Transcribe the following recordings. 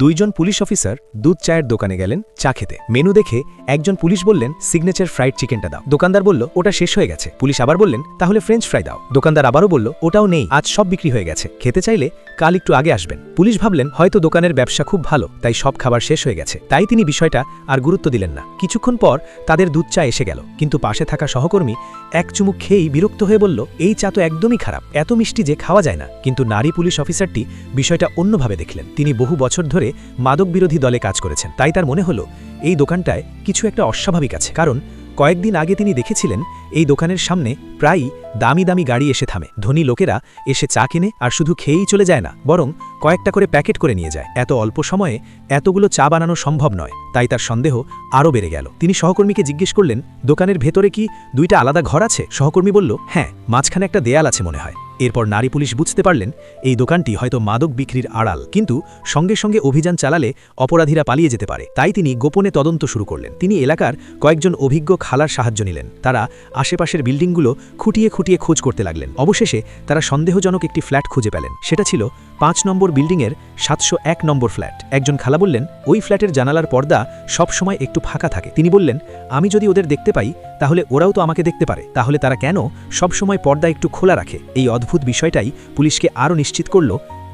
দুইজন police officer দুধ চায়ের দোকানে গেলেন চা খেতে। মেনু দেখে একজন পুলিশ বললেন, সিগনেচার ফ্রাইড চিকেনটা দাও। দোকানদার বলল, ওটা শেষ হয়ে গেছে। পুলিশ আবার বললেন, তাহলে ফ্রেঞ্চ ফ্রাই দাও। দোকানদার আবারও বলল, ওটাও নেই, আজ সব বিক্রি হয়ে গেছে, খেতে চাইলে কাল একটু আগে আসবেন। পুলিশ ভাবলেন, হয়তো দোকানের ব্যবসা খুব ভালো, তাই সব খাবার শেষ হয়ে গেছে। তাই তিনি বিষয়টা আর গুরুত্ব দিলেন না। কিছুক্ষণ পর তাদের দুধ চা এসে গেল, কিন্তু পাশে থাকা সহকর্মী এক চুমুক খেয়েই বিরক্ত হয়ে বলল, এই চা তো একদমই খারাপ, এত মিষ্টি যে খাওয়া যায় না। কিন্তু নারী পুলিশ অফিসারটি বিষয়টা অন্যভাবে দেখলেন। তিনি বহু বছর ধরে মাদক বিরোধী দলে কাজ করেছেন, তাই তার মনে হলো এই দোকানটায় কিছু একটা অস্বাভাবিক আছে। কারণ কয়েকদিন আগে তিনি দেখেছিলেন এই দোকানের সামনে প্রায়ই দামি দামি গাড়ি এসে থামে। ধনী লোকেরা এসে চা কেনে আর শুধু খেয়েই চলে যায় না, বরং কয়েকটা করে প্যাকেট করে নিয়ে যায়। এত অল্প সময়ে এতগুলো চা বানানো সম্ভব নয়, তাই তার সন্দেহ আরও বেড়ে গেল। তিনি সহকর্মীকে জিজ্ঞেস করলেন, দোকানের ভেতরে কি দুইটা আলাদা ঘর আছে? সহকর্মী বলল, হ্যাঁ, মাঝখানে একটা দেয়াল আছে মনে হয়। এরপর নারী পুলিশ বুঝতে পারলেন এই দোকানটি হয়তো মাদক বিক্রির আড়াল, কিন্তু সঙ্গে সঙ্গে অভিযান চালালে অপরাধীরা পালিয়ে যেতে পারে। তাই তিনি গোপনে তদন্ত শুরু করলেন। তিনি এলাকার কয়েকজন অভিজ্ঞ খালার সাহায্য নিলেন। তারা আশেপাশের বিল্ডিংগুলো খুঁটিয়ে খুঁটিয়ে খোঁজ করতে লাগলেন। অবশেষে তারা সন্দেহজনক একটি ফ্ল্যাট খুঁজে পেলেন। সেটা ছিল ৫ নম্বর বিল্ডিংয়ের ৭০১ নম্বর ফ্ল্যাট। একজন খালা বললেন, ওই ফ্ল্যাটের জানালার পর্দা সব সময় একটু ফাঁকা থাকে। তিনি বললেন, আমি যদি ওদের দেখতে পাই তাহলে ওরাও তো আমাকে দেখতে পারে, তাহলে তারা কেন সব সময় পর্দা একটু খোলা রাখে? এই অদ্ভুত বিষয়টাই পুলিশকে আরও নিশ্চিত করল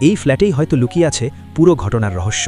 এই ফ্ল্যাটেই হয়তো লুকিয়ে আছে পুরো ঘটনার রহস্য।